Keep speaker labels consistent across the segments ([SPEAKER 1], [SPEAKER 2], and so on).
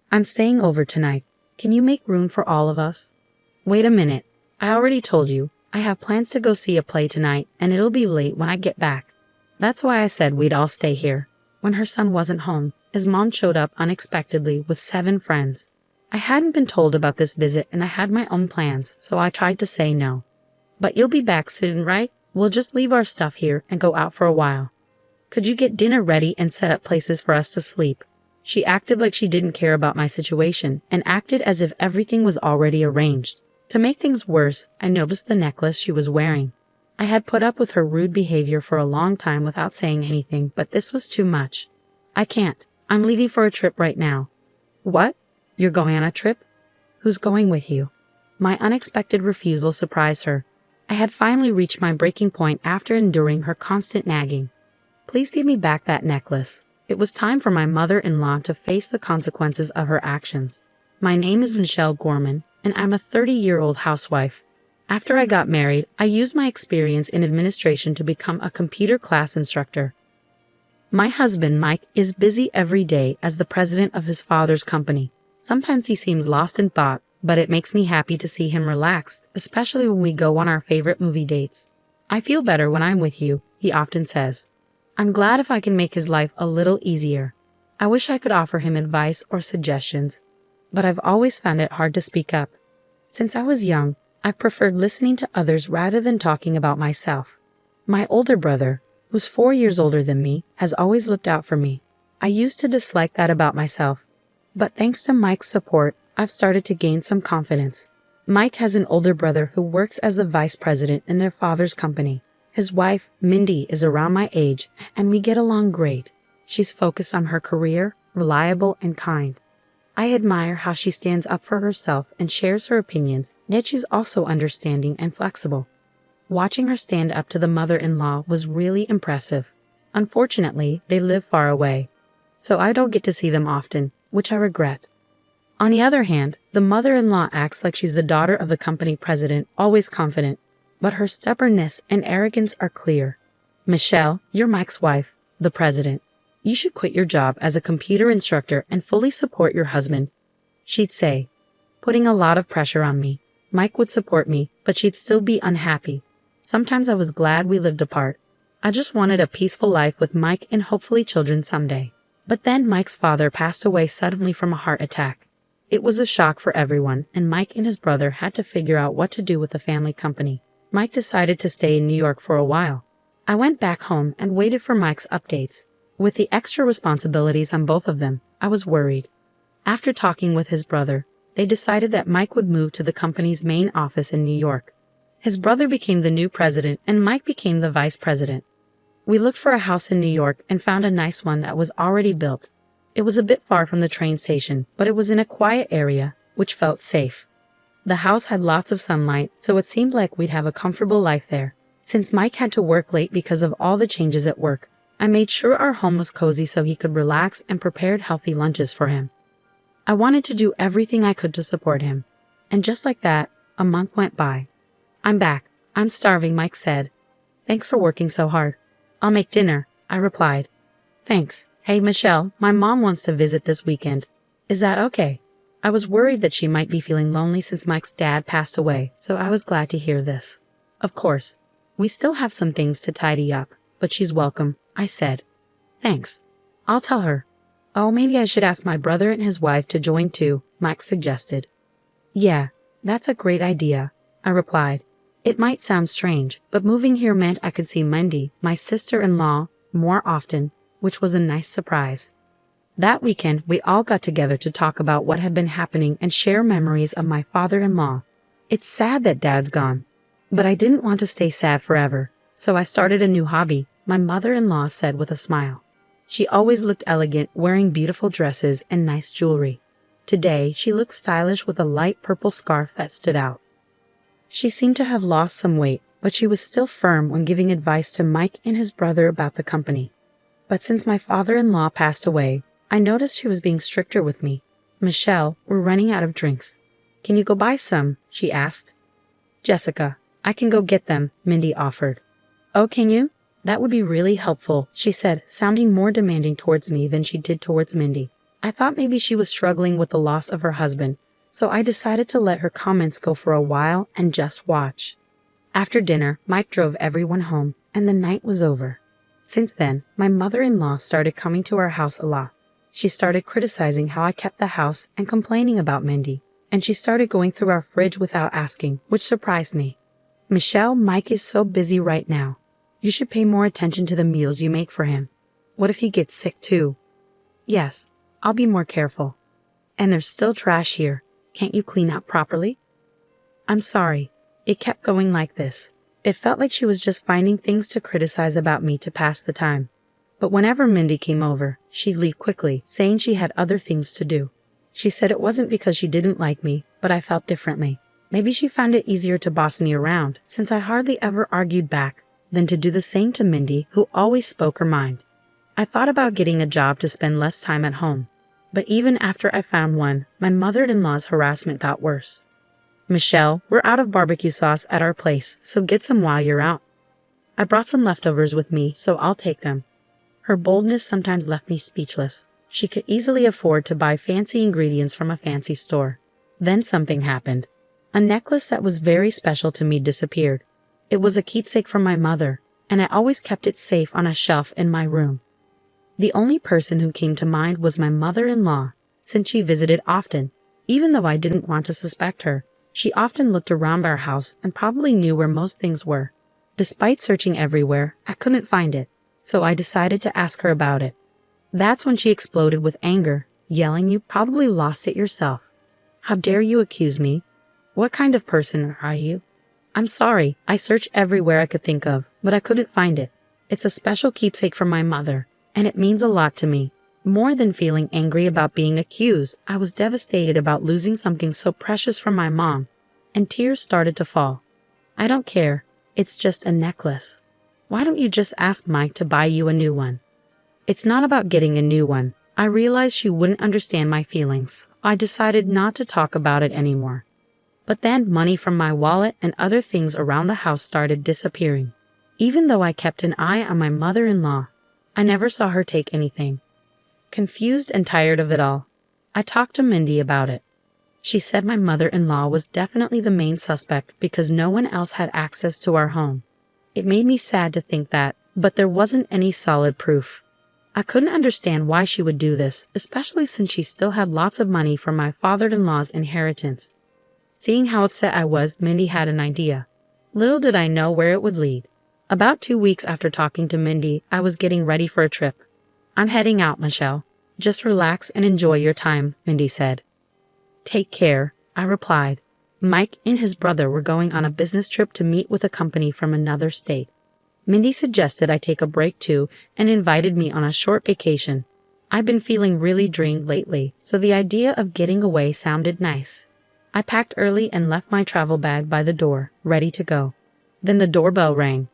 [SPEAKER 1] I'm staying over tonight. Can you make room for all of us? Wait a minute. I already told you. I have plans to go see a play tonight, and it'll be late when I get back. That's why I said we'd all stay here. When her son wasn't home, his mom showed up unexpectedly with 7 friends. I hadn't been told about this visit and I had my own plans, so I tried to say no. But you'll be back soon, right? We'll just leave our stuff here and go out for a while. Could you get dinner ready and set up places for us to sleep? She acted like she didn't care about my situation and acted as if everything was already arranged. To make things worse, I noticed the necklace she was wearing. I had put up with her rude behavior for a long time without saying anything, but this was too much. I can't. I'm leaving for a trip right now. What? You're going on a trip? Who's going with you? My unexpected refusal surprised her. I had finally reached my breaking point after enduring her constant nagging. Please give me back that necklace. It was time for my mother-in-law to face the consequences of her actions. My name is Michelle Gorman, and I'm a 30-year-old housewife. After I got married, I used my experience in administration to become a computer class instructor. My husband, Mike, is busy every day as the president of his father's company. Sometimes he seems lost in thought, but it makes me happy to see him relaxed, especially when we go on our favorite movie dates. I feel better when I'm with you, he often says. I'm glad if I can make his life a little easier. I wish I could offer him advice or suggestions, but I've always found it hard to speak up. Since I was young, I've preferred listening to others rather than talking about myself. My older brother, who's 4 years older than me, has always looked out for me. I used to dislike that about myself, but thanks to Mike's support, I've started to gain some confidence. Mike has an older brother who works as the vice president in their father's company. His wife, Mindy, is around my age, and we get along great. She's focused on her career, reliable, and kind. I admire how she stands up for herself and shares her opinions, yet she's also understanding and flexible. Watching her stand up to the mother-in-law was really impressive. Unfortunately, they live far away, so I don't get to see them often, which I regret. On the other hand, the mother-in-law acts like she's the daughter of the company president, always confident, but her stubbornness and arrogance are clear. Michelle, you're Mike's wife, the president. You should quit your job as a computer instructor and fully support your husband, she'd say, putting a lot of pressure on me. Mike would support me, but she'd still be unhappy. Sometimes I was glad we lived apart. I just wanted a peaceful life with Mike and hopefully children someday. But then Mike's father passed away suddenly from a heart attack. It was a shock for everyone, and Mike and his brother had to figure out what to do with the family company. Mike decided to stay in New York for a while. I went back home and waited for Mike's updates. With the extra responsibilities on both of them, I was worried. After talking with his brother, they decided that Mike would move to the company's main office in New York. His brother became the new president and Mike became the vice president. We looked for a house in New York and found a nice one that was already built. It was a bit far from the train station, but it was in a quiet area, which felt safe. The house had lots of sunlight, so it seemed like we'd have a comfortable life there. Since Mike had to work late because of all the changes at work, I made sure our home was cozy so he could relax and prepared healthy lunches for him. I wanted to do everything I could to support him. And just like that, a month went by. I'm back. I'm starving, Mike said. Thanks for working so hard. I'll make dinner, I replied. Thanks. Hey, Michelle, my mom wants to visit this weekend. Is that okay? I was worried that she might be feeling lonely since Mike's dad passed away, so I was glad to hear this. Of course. We still have some things to tidy up, but she's welcome, I said. Thanks. I'll tell her. Oh, maybe I should ask my brother and his wife to join too, Mike suggested. Yeah, that's a great idea, I replied. It might sound strange, but moving here meant I could see Mindy, my sister-in-law, more often, which was a nice surprise. That weekend, we all got together to talk about what had been happening and share memories of my father-in-law. It's sad that Dad's gone, but I didn't want to stay sad forever, so I started a new hobby, my mother-in-law said with a smile. She always looked elegant, wearing beautiful dresses and nice jewelry. Today, she looked stylish with a light purple scarf that stood out. She seemed to have lost some weight, but she was still firm when giving advice to Mike and his brother about the company. But since my father-in-law passed away, I noticed she was being stricter with me. Michelle, we're running out of drinks. Can you go buy some? She asked. Jessica, I can go get them, Mindy offered. Oh, can you? That would be really helpful, she said, sounding more demanding towards me than she did towards Mindy. I thought maybe she was struggling with the loss of her husband, so I decided to let her comments go for a while and just watch. After dinner, Mike drove everyone home, and the night was over. Since then, my mother-in-law started coming to our house a lot. She started criticizing how I kept the house and complaining about Mindy, and she started going through our fridge without asking, which surprised me. Michelle, Mike is so busy right now. You should pay more attention to the meals you make for him. What if he gets sick too? Yes, I'll be more careful. And there's still trash here. Can't you clean up properly? I'm sorry. It kept going like this. It felt like she was just finding things to criticize about me to pass the time. But whenever Mindy came over, she'd leave quickly, saying she had other things to do. She said it wasn't because she didn't like me, but I felt differently. Maybe she found it easier to boss me around, since I hardly ever argued back, than to do the same to Mindy, who always spoke her mind. I thought about getting a job to spend less time at home. But even after I found one, my mother-in-law's harassment got worse. Michelle, we're out of barbecue sauce at our place, so get some while you're out. I brought some leftovers with me, so I'll take them. Her boldness sometimes left me speechless. She could easily afford to buy fancy ingredients from a fancy store. Then something happened. A necklace that was very special to me disappeared. It was a keepsake from my mother, and I always kept it safe on a shelf in my room. The only person who came to mind was my mother-in-law, since she visited often. Even though I didn't want to suspect her, she often looked around our house and probably knew where most things were. Despite searching everywhere, I couldn't find it, so I decided to ask her about it. That's when she exploded with anger, yelling, "You probably lost it yourself. How dare you accuse me? What kind of person are you? I'm sorry, I searched everywhere I could think of, but I couldn't find it. It's a special keepsake from my mother, and it means a lot to me." More than feeling angry about being accused, I was devastated about losing something so precious from my mom, and tears started to fall. "I don't care. It's just a necklace. Why don't you just ask Mike to buy you a new one?" It's not about getting a new one. I realized she wouldn't understand my feelings. I decided not to talk about it anymore. But then money from my wallet and other things around the house started disappearing. Even though I kept an eye on my mother-in-law, I never saw her take anything. Confused and tired of it all, I talked to Mindy about it. She said my mother-in-law was definitely the main suspect because no one else had access to our home. It made me sad to think that, but there wasn't any solid proof. I couldn't understand why she would do this, especially since she still had lots of money from my father-in-law's inheritance. Seeing how upset I was, Mindy had an idea. Little did I know where it would lead. About 2 weeks after talking to Mindy, I was getting ready for a trip. "I'm heading out, Michelle. Just relax and enjoy your time," Mindy said. "Take care," I replied. Mike and his brother were going on a business trip to meet with a company from another state. Mindy suggested I take a break too and invited me on a short vacation. I'd been feeling really drained lately, so the idea of getting away sounded nice. I packed early and left my travel bag by the door, ready to go. Then the doorbell rang.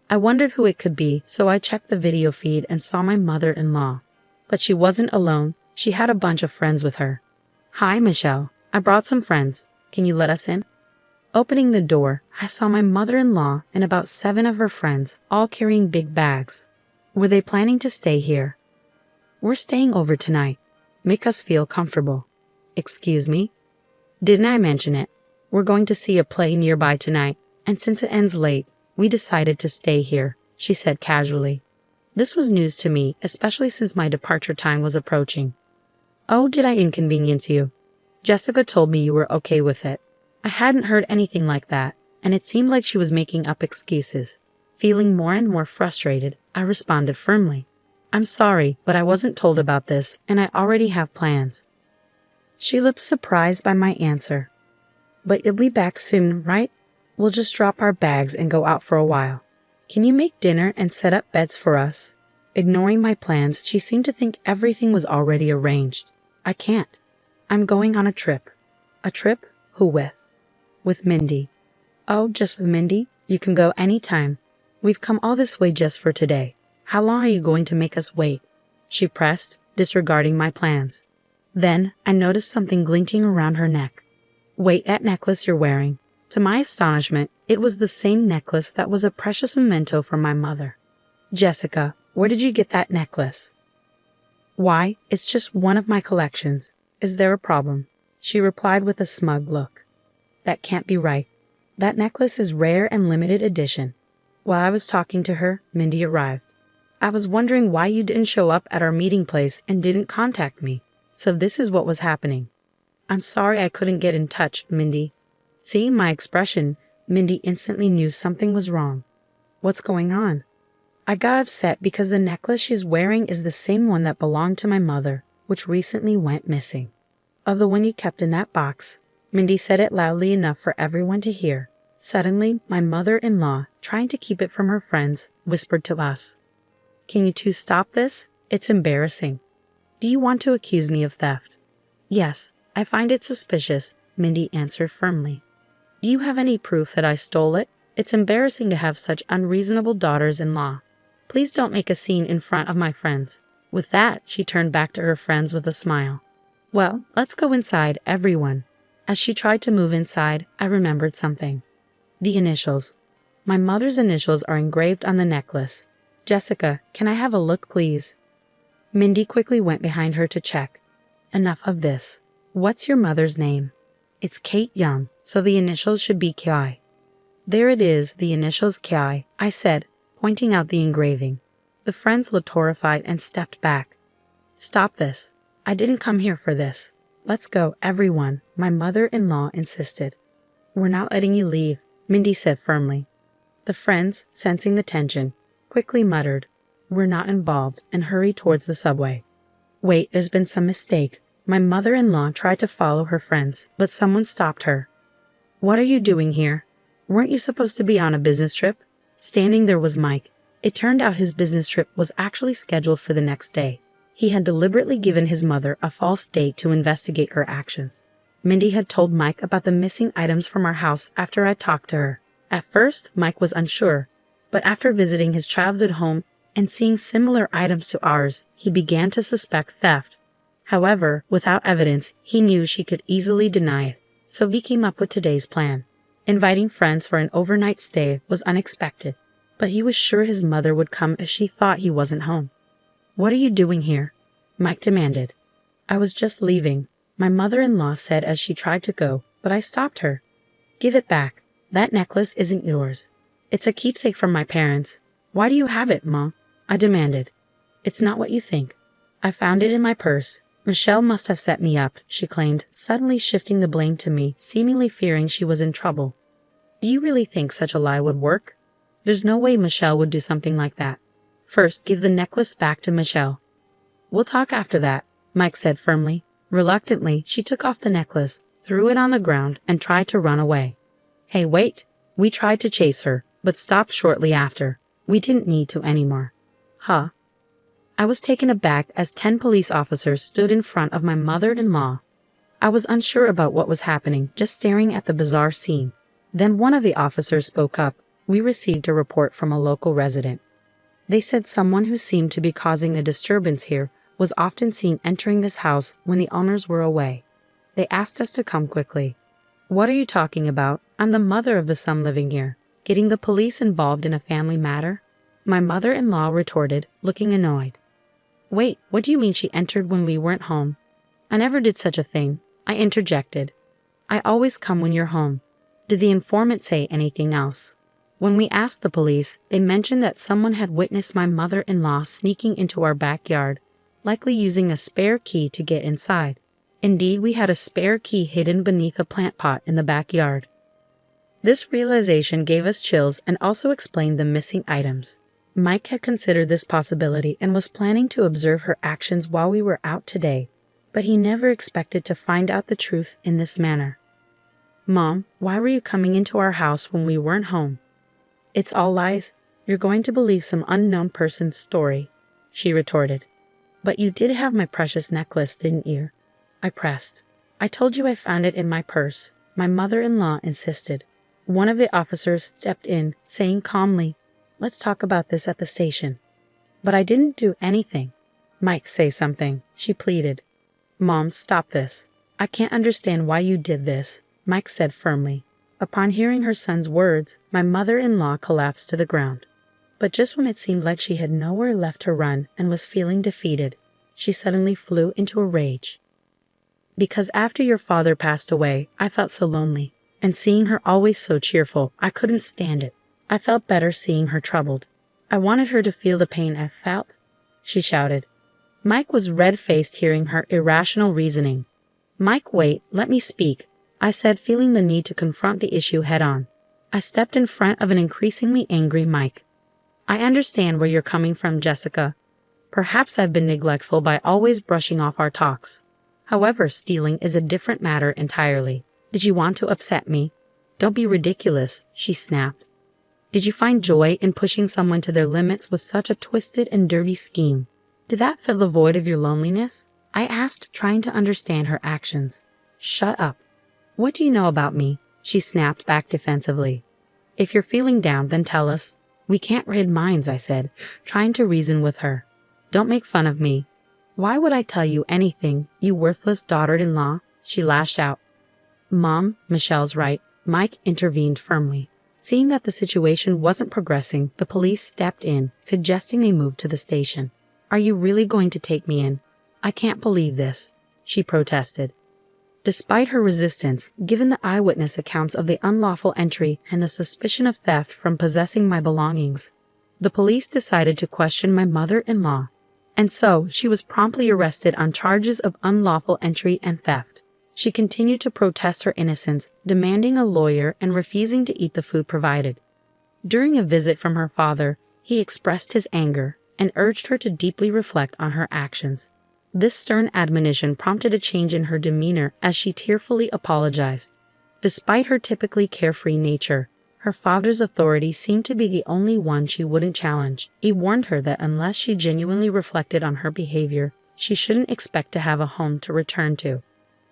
[SPEAKER 1] I wondered who it could be, so I checked the video feed and saw my mother-in-law. But she wasn't alone. She had a bunch of friends with her. "Hi, Michelle. I brought some friends. Can you let us in?" Opening the door, I saw my mother-in-law and about 7 of her friends, all carrying big bags. Were they planning to stay here? "We're staying over tonight. Make us feel comfortable." "Excuse me? Didn't I mention it? We're going to see a play nearby tonight, and since it ends late, we decided to stay here," she said casually. This was news to me, especially since my departure time was approaching. "Oh, did I inconvenience you? Jessica told me you were okay with it." I hadn't heard anything like that, and it seemed like she was making up excuses. Feeling more and more frustrated, I responded firmly. "I'm sorry, but I wasn't told about this, and I already have plans." She looked surprised by my answer. "But you'll be back soon, right? We'll just drop our bags and go out for a while. Can you make dinner and set up beds for us?" Ignoring my plans, she seemed to think everything was already arranged. "I can't. I'm going on a trip." "A trip? Who with?" "With Mindy." "Oh, just with Mindy? You can go anytime. We've come all this way just for today. How long are you going to make us wait?" she pressed, disregarding my plans. Then I noticed something glinting around her neck. "Wait, that necklace you're wearing." To my astonishment, it was the same necklace that was a precious memento from my mother. "Jessica, where did you get that necklace?" Why, it's just one of my collections. Is there a problem? She replied with a smug look. That can't be right. That necklace is rare and limited edition. While I was talking to her, Mindy arrived. I was wondering why you didn't show up at our meeting place and didn't contact me. So this is what was happening. I'm sorry I couldn't get in touch, Mindy. Seeing my expression, Mindy instantly knew something was wrong. What's going on? I got upset because the necklace she's wearing is the same one that belonged to my mother, which recently went missing. Of the one you kept in that box, Mindy said it loudly enough for everyone to hear. Suddenly, my mother-in-law, trying to keep it from her friends, whispered to us. Can you two stop this? It's embarrassing. Do you want to accuse me of theft? Yes, I find it suspicious, Mindy answered firmly. Do you have any proof that I stole it? It's embarrassing to have such unreasonable daughters-in-law. Please don't make a scene in front of my friends. With that, she turned back to her friends with a smile. Well, let's go inside, everyone. As she tried to move inside, I remembered something. The initials. My mother's initials are engraved on the necklace. Jessica, can I have a look, please? Mindy quickly went behind her to check. Enough of this. What's your mother's name? It's Kate Young, so the initials should be Kiai. There it is, the initials Kiai, I said, pointing out the engraving. The friends looked horrified and stepped back. Stop this. I didn't come here for this. Let's go, everyone, my mother-in-law insisted. We're not letting you leave, Mindy said firmly. The friends, sensing the tension, quickly muttered, We're not involved, and hurried towards the subway. Wait, there's been some mistake. My mother-in-law tried to follow her friends, but someone stopped her. What are you doing here? Weren't you supposed to be on a business trip? Standing there was Mike. It turned out his business trip was actually scheduled for the next day. He had deliberately given his mother a false date to investigate her actions. Mindy had told Mike about the missing items from our house after I talked to her. At first, Mike was unsure, but after visiting his childhood home and seeing similar items to ours, he began to suspect theft. However, without evidence, he knew she could easily deny it, so he came up with today's plan. Inviting friends for an overnight stay was unexpected, but he was sure his mother would come if she thought he wasn't home. What are you doing here? Mike demanded. I was just leaving, my mother-in-law said as she tried to go, but I stopped her. Give it back. That necklace isn't yours. It's a keepsake from my parents. Why do you have it, Ma? I demanded. It's not what you think. I found it in my purse. Michelle must have set me up, she claimed, suddenly shifting the blame to me, seemingly fearing she was in trouble. Do you really think such a lie would work? There's no way Michelle would do something like that. First, give the necklace back to Michelle. We'll talk after that, Mike said firmly. Reluctantly, she took off the necklace, threw it on the ground, and tried to run away. Hey, wait! We tried to chase her, but stopped shortly after. We didn't need to anymore. Huh? I was taken aback as 10 police officers stood in front of my mother-in-law. I was unsure about what was happening, just staring at the bizarre scene. Then one of the officers spoke up. We received a report from a local resident. They said someone who seemed to be causing a disturbance here was often seen entering this house when the owners were away. They asked us to come quickly. What are you talking about? I'm the mother of the son living here. Getting the police involved in a family matter? My mother-in-law retorted, looking annoyed. Wait, what do you mean she entered when we weren't home? I never did such a thing, I interjected. I always come when you're home. Did the informant say anything else? When we asked the police, they mentioned that someone had witnessed my mother-in-law sneaking into our backyard, likely using a spare key to get inside. Indeed, we had a spare key hidden beneath a plant pot in the backyard. This realization gave us chills and also explained the missing items. Mike had considered this possibility and was planning to observe her actions while we were out today, but he never expected to find out the truth in this manner. Mom, why were you coming into our house when we weren't home? It's all lies. You're going to believe some unknown person's story, she retorted. But you did have my precious necklace, didn't you? I pressed. I told you I found it in my purse. My mother-in-law insisted. One of the officers stepped in, saying calmly, Let's talk about this at the station. But I didn't do anything. Mike, say something, she pleaded. Mom, stop this. I can't understand why you did this, Mike said firmly. Upon hearing her son's words, my mother-in-law collapsed to the ground. But just when it seemed like she had nowhere left to run and was feeling defeated, she suddenly flew into a rage. Because after your father passed away, I felt so lonely, and seeing her always so cheerful, I couldn't stand it. I felt better seeing her troubled. I wanted her to feel the pain I felt, she shouted. Mike was red-faced hearing her irrational reasoning. Mike, wait, let me speak, I said, feeling the need to confront the issue head-on. I stepped in front of an increasingly angry Mike. I understand where you're coming from, Jessica. Perhaps I've been neglectful by always brushing off our talks. However, stealing is a different matter entirely. Did you want to upset me? Don't be ridiculous, she snapped. Did you find joy in pushing someone to their limits with such a twisted and dirty scheme? Did that fill the void of your loneliness? I asked, trying to understand her actions. Shut up. What do you know about me? She snapped back defensively. If you're feeling down, then tell us. We can't read minds, I said, trying to reason with her. Don't make fun of me. Why would I tell you anything, you worthless daughter-in-law? She lashed out. Mom, Michelle's right, Mike intervened firmly. Seeing that the situation wasn't progressing, the police stepped in, suggesting a move to the station. Are you really going to take me in? I can't believe this, she protested. Despite her resistance, given the eyewitness accounts of the unlawful entry and the suspicion of theft from possessing my belongings, the police decided to question my mother-in-law, and so she was promptly arrested on charges of unlawful entry and theft. She continued to protest her innocence, demanding a lawyer and refusing to eat the food provided. During a visit from her father, he expressed his anger and urged her to deeply reflect on her actions. This stern admonition prompted a change in her demeanor as she tearfully apologized. Despite her typically carefree nature, her father's authority seemed to be the only one she wouldn't challenge. He warned her that unless she genuinely reflected on her behavior, she shouldn't expect to have a home to return to.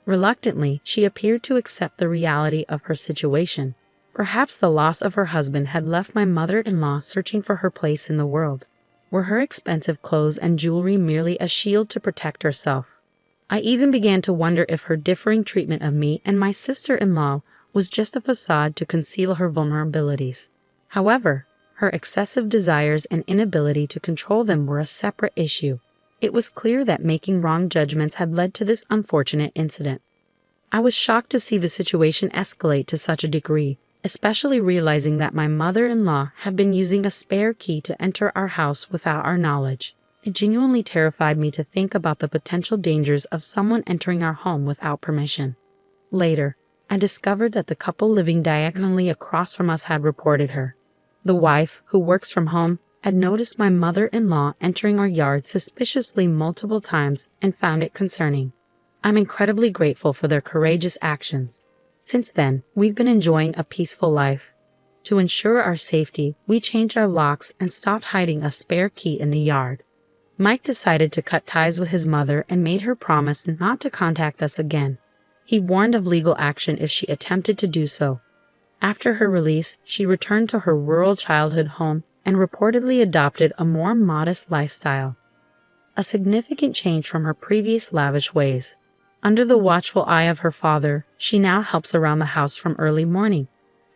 [SPEAKER 1] Reluctantly, she appeared to accept the reality of her situation. Perhaps the loss of her husband had left my mother-in-law searching for her place in the world. Were her expensive clothes and jewelry merely a shield to protect herself? I even began to wonder if her differing treatment of me and my sister-in-law was just a facade to conceal her vulnerabilities. However, her excessive desires and inability to control them were a separate issue. It was clear that making wrong judgments had led to this unfortunate incident. I was shocked to see the situation escalate to such a degree, especially realizing that my mother-in-law had been using a spare key to enter our house without our knowledge. It genuinely terrified me to think about the potential dangers of someone entering our home without permission. Later, I discovered that the couple living diagonally across from us had reported her. The wife, who works from home, had noticed my mother-in-law entering our yard suspiciously multiple times and found it concerning. I'm incredibly grateful for their courageous actions. Since then, we've been enjoying a peaceful life. To ensure our safety, we changed our locks and stopped hiding a spare key in the yard. Mike decided to cut ties with his mother and made her promise not to contact us again. He warned of legal action if she attempted to do so. After her release, she returned to her rural childhood home and reportedly adopted a more modest lifestyle. A significant change from her previous lavish ways. Under the watchful eye of her father, she now helps around the house from early morning.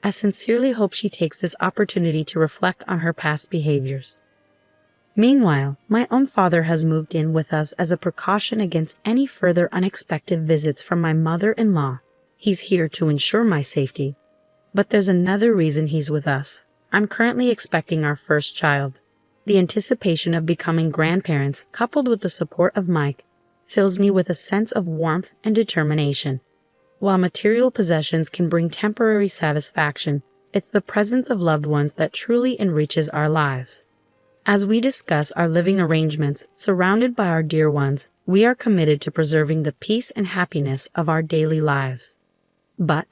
[SPEAKER 1] I sincerely hope she takes this opportunity to reflect on her past behaviors. Meanwhile, my own father has moved in with us as a precaution against any further unexpected visits from my mother-in-law. He's here to ensure my safety. But there's another reason he's with us. I'm currently expecting our first child. The anticipation of becoming grandparents, coupled with the support of Mike, fills me with a sense of warmth and determination. While material possessions can bring temporary satisfaction, it's the presence of loved ones that truly enriches our lives. As we discuss our living arrangements, surrounded by our dear ones, we are committed to preserving the peace and happiness of our daily lives. But